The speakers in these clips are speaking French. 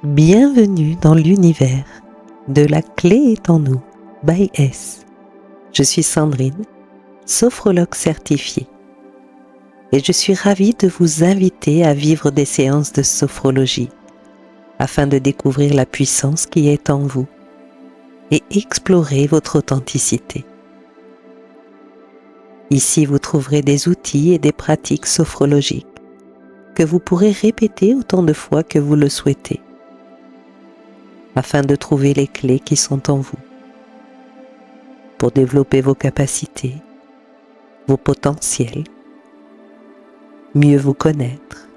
Bienvenue dans l'univers de La Clé est en nous, by S. Je suis Sandrine, sophrologue certifiée, et je suis ravie de vous inviter à vivre des séances de sophrologie afin de découvrir la puissance qui est en vous et explorer votre authenticité. Ici, vous trouverez des outils et des pratiques sophrologiques que vous pourrez répéter autant de fois que vous le souhaitez, afin de trouver les clés qui sont en vous, pour développer vos capacités, vos potentiels, mieux vous connaître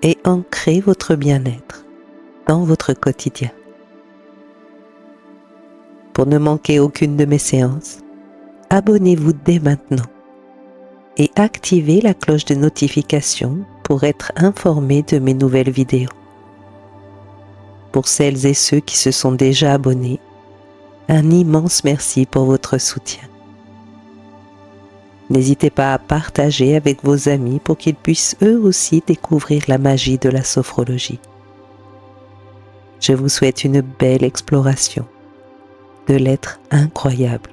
et ancrer votre bien-être dans votre quotidien. Pour ne manquer aucune de mes séances, abonnez-vous dès maintenant et activez la cloche de notification pour être informé de mes nouvelles vidéos. Pour celles et ceux qui se sont déjà abonnés, un immense merci pour votre soutien. N'hésitez pas à partager avec vos amis pour qu'ils puissent eux aussi découvrir la magie de la sophrologie. Je vous souhaite une belle exploration de l'être incroyable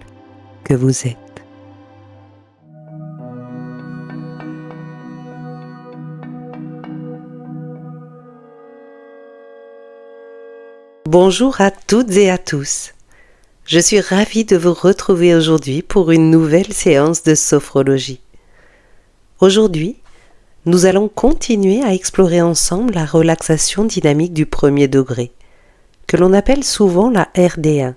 que vous êtes. Bonjour à toutes et à tous. Je suis ravie de vous retrouver aujourd'hui pour une nouvelle séance de sophrologie. Aujourd'hui, nous allons continuer à explorer ensemble la relaxation dynamique du premier degré, que l'on appelle souvent la RD1.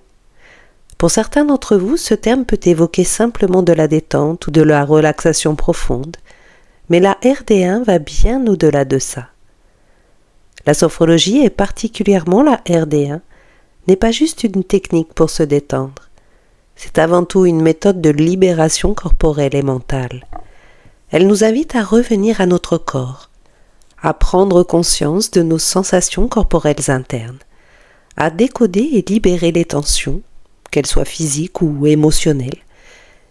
Pour certains d'entre vous, ce terme peut évoquer simplement de la détente ou de la relaxation profonde, mais la RD1 va bien au-delà de ça. La sophrologie, et particulièrement la RD1, n'est pas juste une technique pour se détendre. C'est avant tout une méthode de libération corporelle et mentale. Elle nous invite à revenir à notre corps, à prendre conscience de nos sensations corporelles internes, à décoder et libérer les tensions, qu'elles soient physiques ou émotionnelles,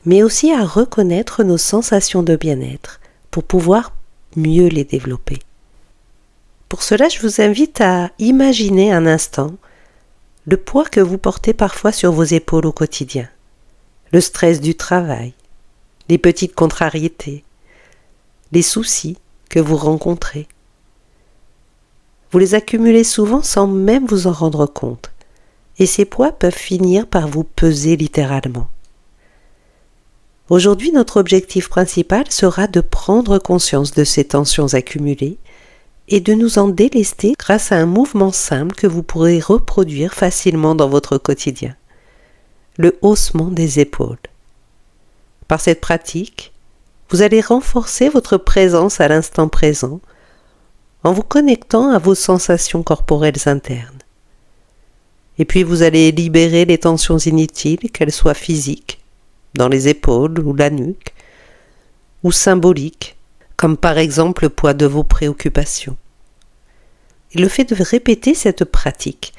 mais aussi à reconnaître nos sensations de bien-être pour pouvoir mieux les développer. Pour cela, je vous invite à imaginer un instant le poids que vous portez parfois sur vos épaules au quotidien, le stress du travail, les petites contrariétés, les soucis que vous rencontrez. Vous les accumulez souvent sans même vous en rendre compte, et ces poids peuvent finir par vous peser littéralement. Aujourd'hui, notre objectif principal sera de prendre conscience de ces tensions accumulées et de nous en délester grâce à un mouvement simple que vous pourrez reproduire facilement dans votre quotidien, le haussement des épaules. Par cette pratique, vous allez renforcer votre présence à l'instant présent en vous connectant à vos sensations corporelles internes. Et puis vous allez libérer les tensions inutiles, qu'elles soient physiques, dans les épaules ou la nuque, ou symboliques, comme par exemple le poids de vos préoccupations. Et le fait de répéter cette pratique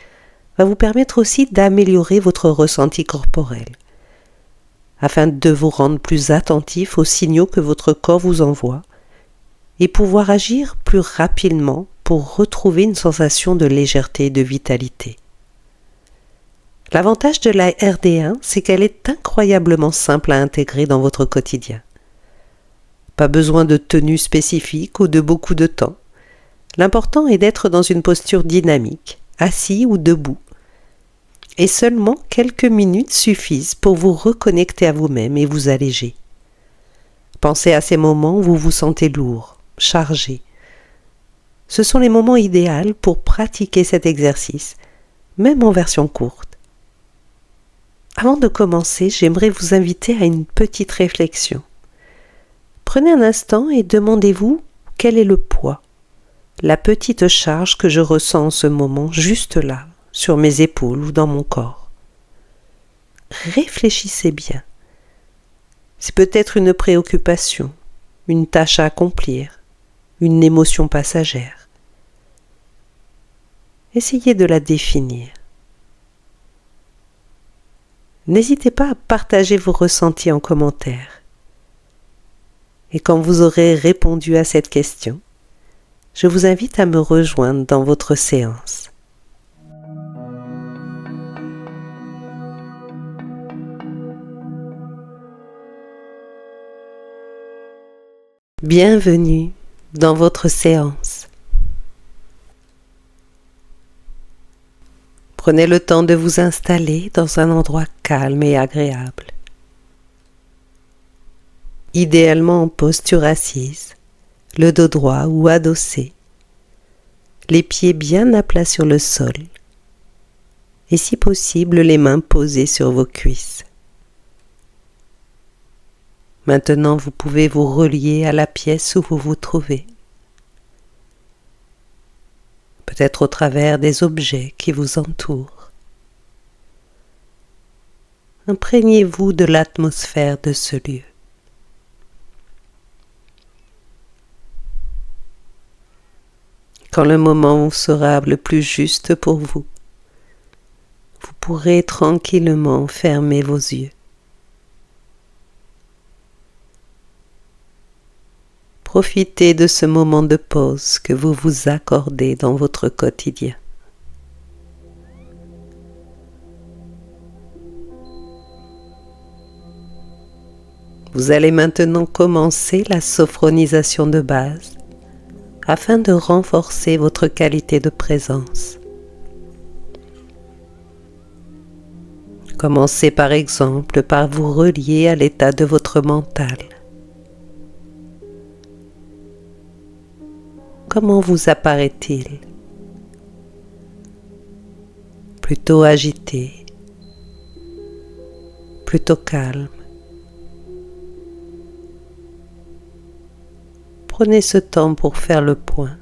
va vous permettre aussi d'améliorer votre ressenti corporel, afin de vous rendre plus attentif aux signaux que votre corps vous envoie et pouvoir agir plus rapidement pour retrouver une sensation de légèreté et de vitalité. L'avantage de la RD1, c'est qu'elle est incroyablement simple à intégrer dans votre quotidien. Pas besoin de tenue spécifique ou de beaucoup de temps. L'important est d'être dans une posture dynamique, assis ou debout. Et seulement quelques minutes suffisent pour vous reconnecter à vous-même et vous alléger. Pensez à ces moments où vous vous sentez lourd, chargé. Ce sont les moments idéaux pour pratiquer cet exercice, même en version courte. Avant de commencer, j'aimerais vous inviter à une petite réflexion. Prenez un instant et demandez-vous quel est le poids, la petite charge que je ressens en ce moment, juste là, sur mes épaules ou dans mon corps. Réfléchissez bien. C'est peut-être une préoccupation, une tâche à accomplir, une émotion passagère. Essayez de la définir. N'hésitez pas à partager vos ressentis en commentaire. Et quand vous aurez répondu à cette question, je vous invite à me rejoindre dans votre séance. Bienvenue dans votre séance. Prenez le temps de vous installer dans un endroit calme et agréable. Idéalement en posture assise, le dos droit ou adossé, les pieds bien à plat sur le sol et si possible les mains posées sur vos cuisses. Maintenant, vous pouvez vous relier à la pièce où vous vous trouvez, peut-être au travers des objets qui vous entourent. Imprégnez-vous de l'atmosphère de ce lieu. Quand le moment sera le plus juste pour vous, vous pourrez tranquillement fermer vos yeux. Profitez de ce moment de pause que vous vous accordez dans votre quotidien. Vous allez maintenant commencer la sophronisation de base afin de renforcer votre qualité de présence. Commencez par exemple par vous relier à l'état de votre mental. Comment vous apparaît-il? Plutôt agité, plutôt calme. Prenez ce temps pour faire le point.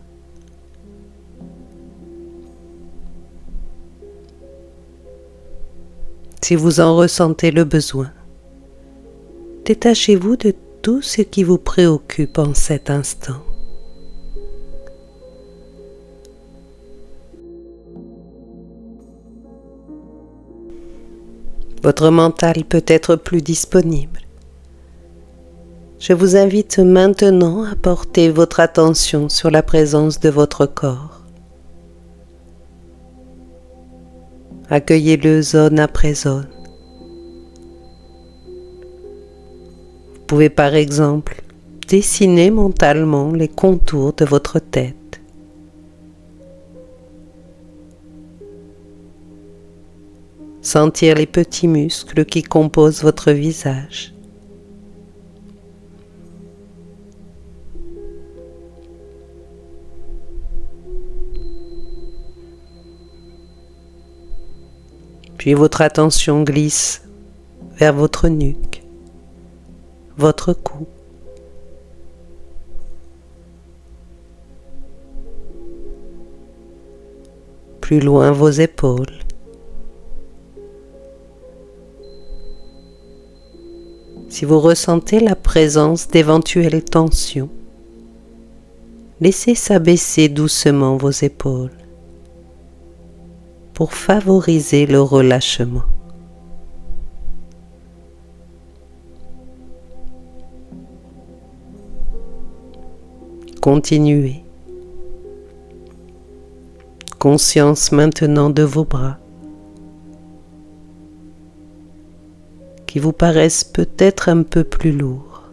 Si vous en ressentez le besoin, détachez-vous de tout ce qui vous préoccupe en cet instant. Votre mental peut être plus disponible. Je vous invite maintenant à porter votre attention sur la présence de votre corps. Accueillez-le zone après zone. Vous pouvez par exemple dessiner mentalement les contours de votre tête. Sentir les petits muscles qui composent votre visage. Puis votre attention glisse vers votre nuque, votre cou. Plus loin vos épaules. Si vous ressentez la présence d'éventuelles tensions, laissez s'abaisser doucement vos épaules pour favoriser le relâchement. Continuez. Conscience maintenant de vos bras qui vous paraissent peut-être un peu plus lourds.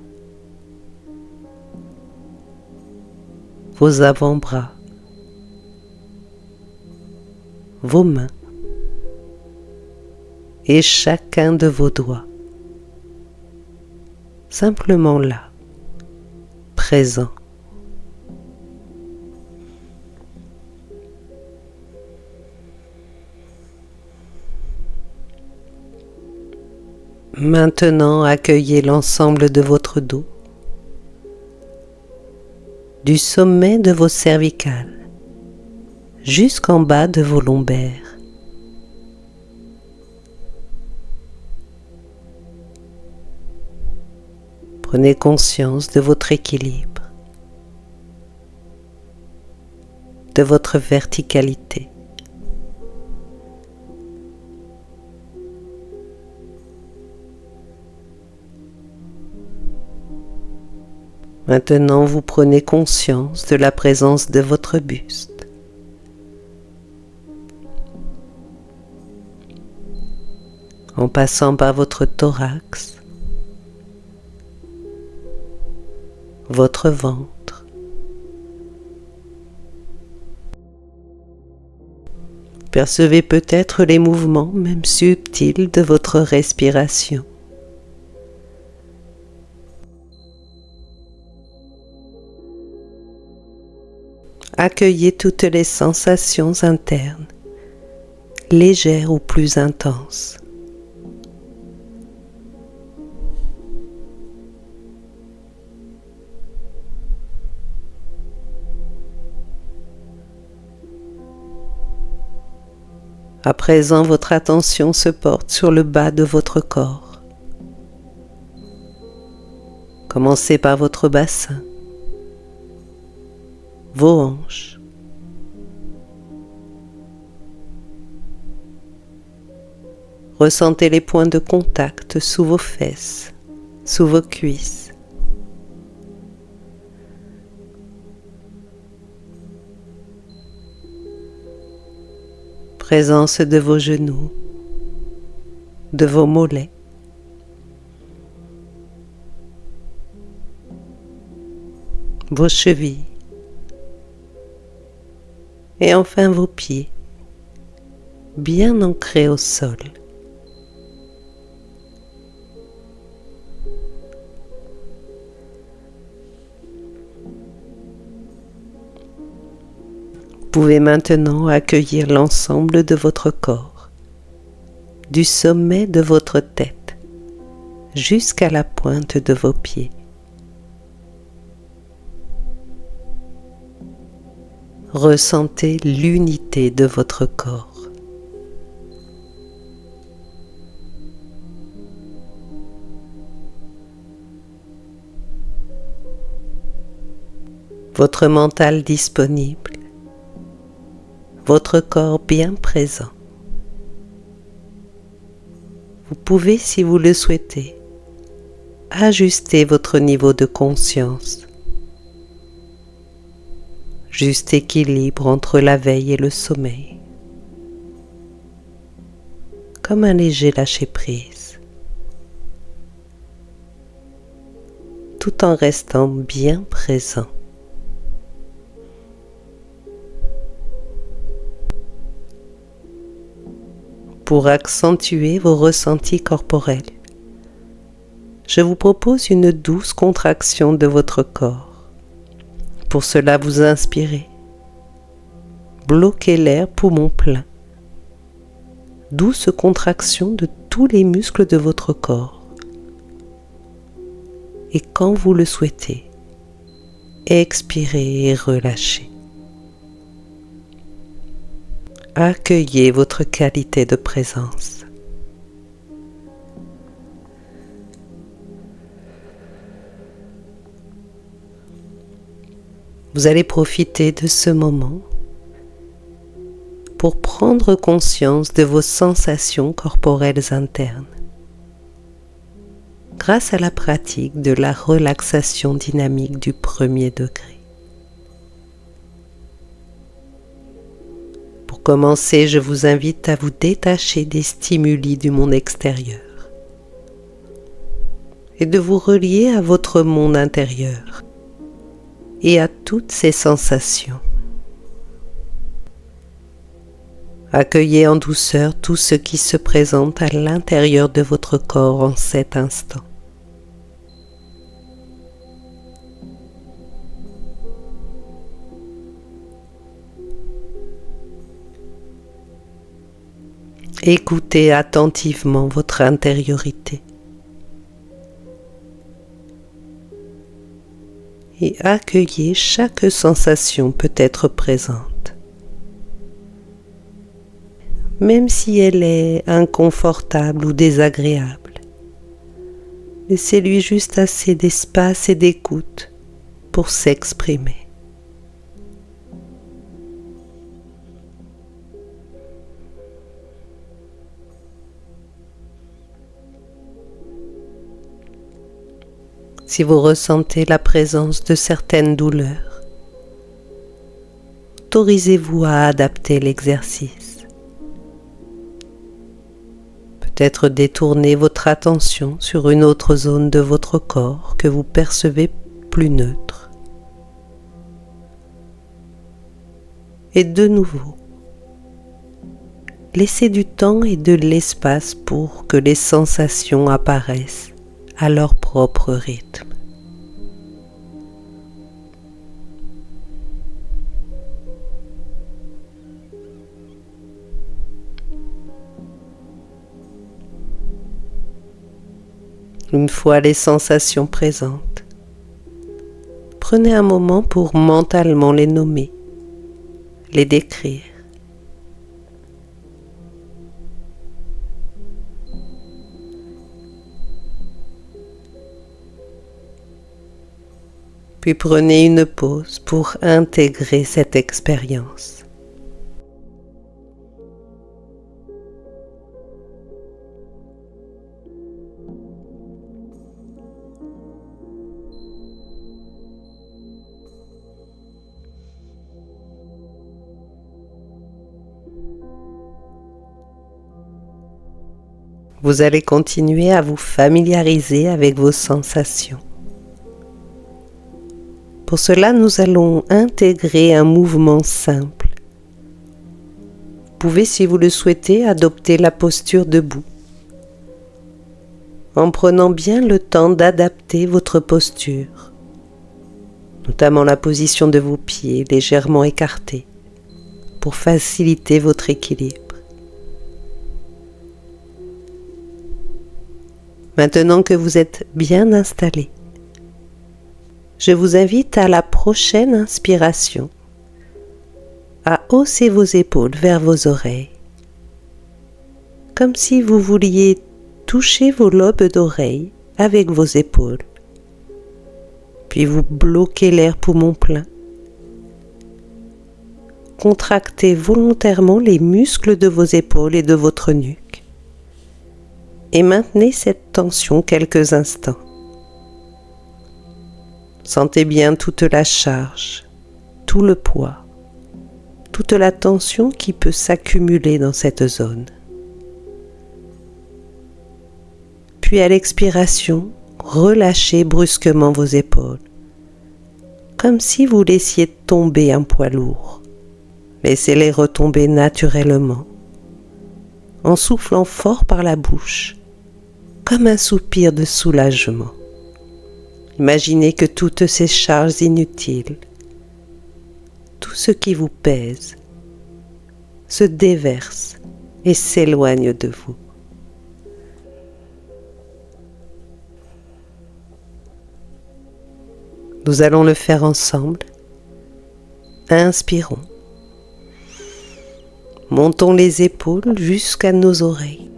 Vos avant-bras. Vos mains et chacun de vos doigts, simplement là, présent. Maintenant, accueillez l'ensemble de votre dos, du sommet de vos cervicales jusqu'en bas de vos lombaires. Prenez conscience de votre équilibre, de votre verticalité. Maintenant, vous prenez conscience de la présence de votre buste. En passant par votre thorax, votre ventre, percevez peut-être les mouvements, même subtils, de votre respiration. Accueillez toutes les sensations internes, légères ou plus intenses. À présent, votre attention se porte sur le bas de votre corps. Commencez par votre bassin, vos hanches, ressentez les points de contact sous vos fesses, sous vos cuisses. Présence de vos genoux, de vos mollets. Vos chevilles. Et enfin vos pieds, bien ancrés au sol. Vous pouvez maintenant accueillir l'ensemble de votre corps, du sommet de votre tête jusqu'à la pointe de vos pieds. Ressentez l'unité de votre corps. Votre mental disponible, votre corps bien présent. Vous pouvez, si vous le souhaitez, ajuster votre niveau de conscience. Juste équilibre entre la veille et le sommeil. Comme un léger lâcher-prise. Tout en restant bien présent. Pour accentuer vos ressentis corporels, je vous propose une douce contraction de votre corps. Pour cela, vous inspirez. Bloquez l'air poumon plein. Douce contraction de tous les muscles de votre corps. Et quand vous le souhaitez, expirez et relâchez. Accueillez votre qualité de présence. Vous allez profiter de ce moment pour prendre conscience de vos sensations corporelles internes grâce à la pratique de la relaxation dynamique du premier degré. Pour commencer, je vous invite à vous détacher des stimuli du monde extérieur et de vous relier à votre monde intérieur et à toutes ces sensations. Accueillez en douceur tout ce qui se présente à l'intérieur de votre corps en cet instant. Écoutez attentivement votre intériorité et accueillez chaque sensation peut-être présente. Même si elle est inconfortable ou désagréable, laissez-lui juste assez d'espace et d'écoute pour s'exprimer. Si vous ressentez la présence de certaines douleurs, autorisez-vous à adapter l'exercice. Peut-être détourner votre attention sur une autre zone de votre corps que vous percevez plus neutre. Et de nouveau, laissez du temps et de l'espace pour que les sensations apparaissent à leur propre rythme. Une fois les sensations présentes, prenez un moment pour mentalement les nommer, les décrire. Puis prenez une pause pour intégrer cette expérience. Vous allez continuer à vous familiariser avec vos sensations. Pour cela, nous allons intégrer un mouvement simple. Vous pouvez, si vous le souhaitez, adopter la posture debout, en prenant bien le temps d'adapter votre posture, notamment la position de vos pieds légèrement écartés, pour faciliter votre équilibre. Maintenant que vous êtes bien installé, je vous invite à la prochaine inspiration à hausser vos épaules vers vos oreilles, comme si vous vouliez toucher vos lobes d'oreilles avec vos épaules. Puis vous bloquez l'air poumon plein. Contractez volontairement les muscles de vos épaules et de votre nuque. Et maintenez cette tension quelques instants. Sentez bien toute la charge, tout le poids, toute la tension qui peut s'accumuler dans cette zone. Puis à l'expiration, relâchez brusquement vos épaules, comme si vous laissiez tomber un poids lourd. Laissez-les retomber naturellement, en soufflant fort par la bouche, comme un soupir de soulagement. Imaginez que toutes ces charges inutiles, tout ce qui vous pèse, se déverse et s'éloigne de vous. Nous allons le faire ensemble. Inspirons. Montons les épaules jusqu'à nos oreilles.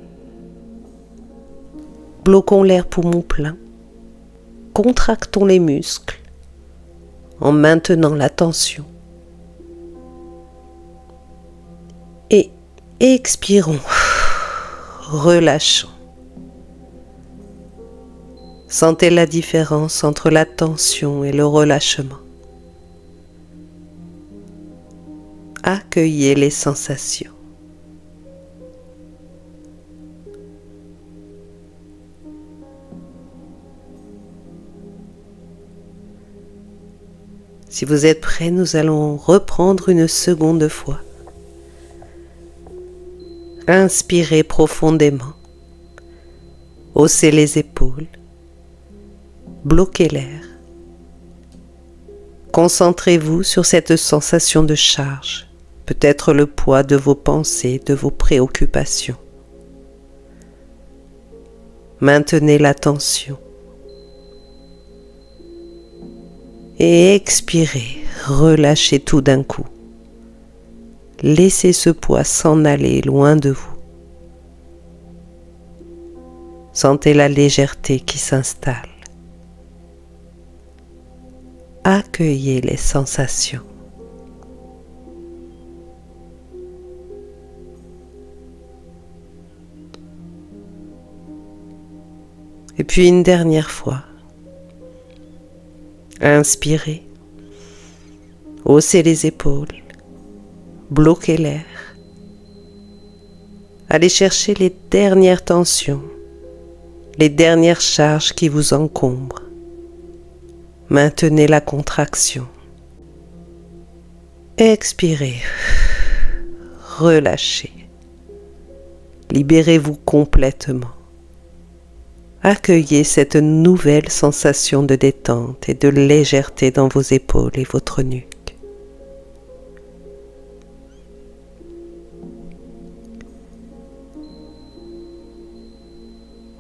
Bloquons l'air poumon plein. Contractons les muscles en maintenant la tension. Et expirons. Relâchons. Sentez la différence entre la tension et le relâchement. Accueillez les sensations. Si vous êtes prêts, nous allons reprendre une seconde fois. Inspirez profondément. Haussez les épaules. Bloquez l'air. Concentrez-vous sur cette sensation de charge, peut-être le poids de vos pensées, de vos préoccupations. Maintenez l'attention. Et expirez, relâchez tout d'un coup. Laissez ce poids s'en aller loin de vous. Sentez la légèreté qui s'installe. Accueillez les sensations. Et puis une dernière fois, Inspirez. Haussez les épaules. Bloquez l'air. Allez chercher les dernières tensions, les dernières charges qui vous encombrent. Maintenez la contraction. Expirez. Relâchez. Libérez-vous complètement. Accueillez cette nouvelle sensation de détente et de légèreté dans vos épaules et votre nuque.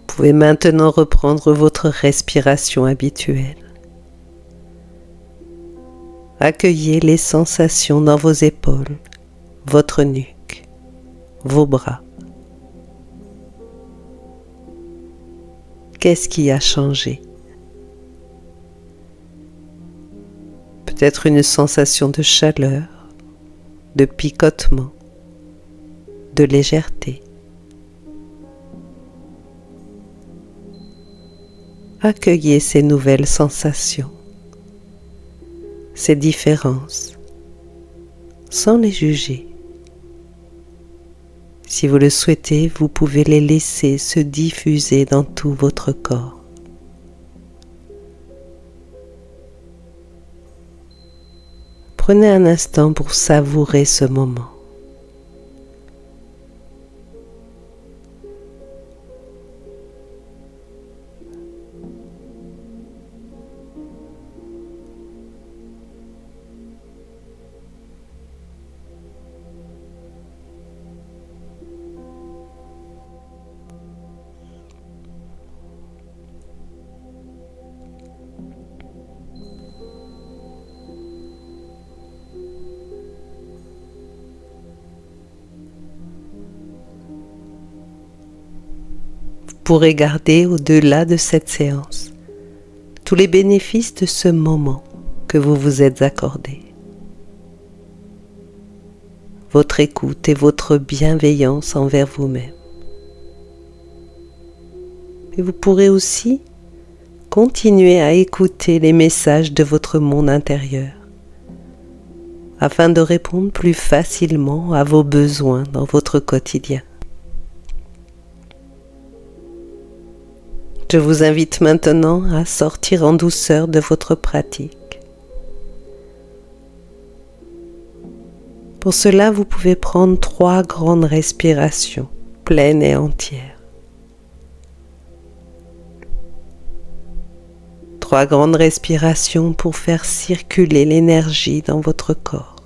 Vous pouvez maintenant reprendre votre respiration habituelle. Accueillez les sensations dans vos épaules, votre nuque, vos bras. Qu'est-ce qui a changé? Peut-être une sensation de chaleur, de picotement, de légèreté. Accueillez ces nouvelles sensations, ces différences, sans les juger. Si vous le souhaitez, vous pouvez les laisser se diffuser dans tout votre corps. Prenez un instant pour savourer ce moment. Vous pourrez garder au-delà de cette séance tous les bénéfices de ce moment que vous vous êtes accordé. Votre écoute et votre bienveillance envers vous-même. Et vous pourrez aussi continuer à écouter les messages de votre monde intérieur afin de répondre plus facilement à vos besoins dans votre quotidien. Je vous invite maintenant à sortir en douceur de votre pratique. Pour cela, vous pouvez prendre 3 grandes respirations, pleines et entières. 3 grandes respirations pour faire circuler l'énergie dans votre corps.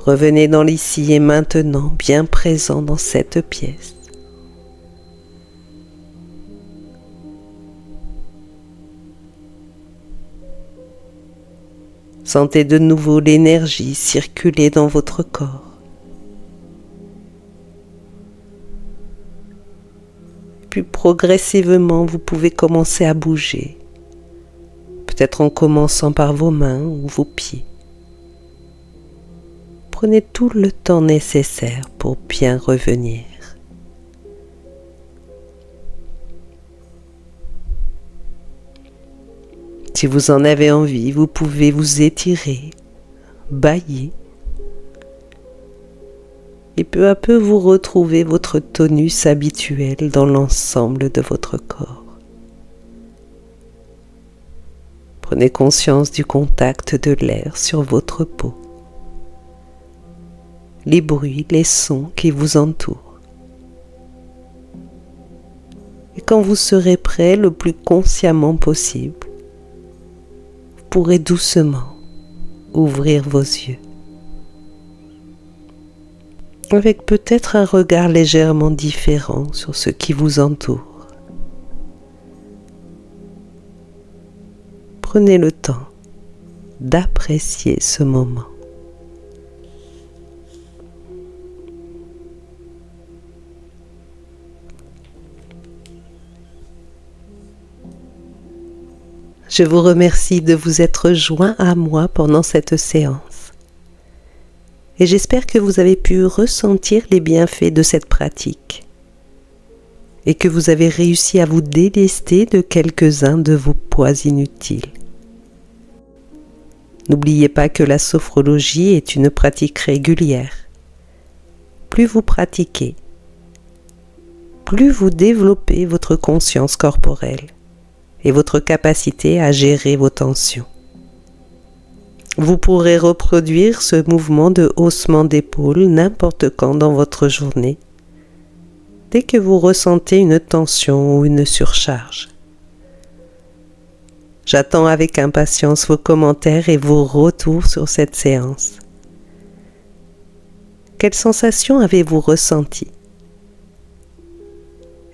Revenez dans l'ici et maintenant, bien présent dans cette pièce. Sentez de nouveau l'énergie circuler dans votre corps. Puis progressivement, vous pouvez commencer à bouger. Peut-être en commençant par vos mains ou vos pieds. Prenez tout le temps nécessaire pour bien revenir. Si vous en avez envie, vous pouvez vous étirer, bâiller et peu à peu vous retrouvez votre tonus habituel dans l'ensemble de votre corps. Prenez conscience du contact de l'air sur votre peau, les bruits, les sons qui vous entourent. Et quand vous serez prêt le plus consciemment possible, vous pourrez doucement ouvrir vos yeux. Avec peut-être un regard légèrement différent sur ce qui vous entoure. Prenez le temps d'apprécier ce moment. Je vous remercie de vous être joint à moi pendant cette séance. Et j'espère que vous avez pu ressentir les bienfaits de cette pratique. et que vous avez réussi à vous délester de quelques-uns de vos poids inutiles. N'oubliez pas que la sophrologie est une pratique régulière. Plus vous pratiquez, plus vous développez votre conscience corporelle et votre capacité à gérer vos tensions. Vous pourrez reproduire ce mouvement de haussement d'épaule n'importe quand dans votre journée, dès que vous ressentez une tension ou une surcharge. J'attends avec impatience vos commentaires et vos retours sur cette séance. Quelles sensations avez-vous ressenties?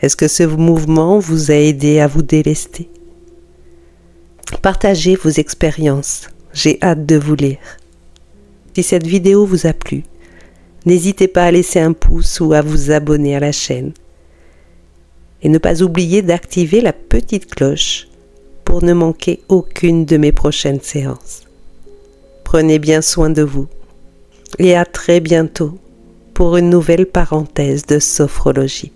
Est-ce que ce mouvement vous a aidé à vous délester? Partagez vos expériences, j'ai hâte de vous lire. Si cette vidéo vous a plu, n'hésitez pas à laisser un pouce ou à vous abonner à la chaîne. Et ne pas oublier d'activer la petite cloche pour ne manquer aucune de mes prochaines séances. Prenez bien soin de vous et à très bientôt pour une nouvelle parenthèse de sophrologie.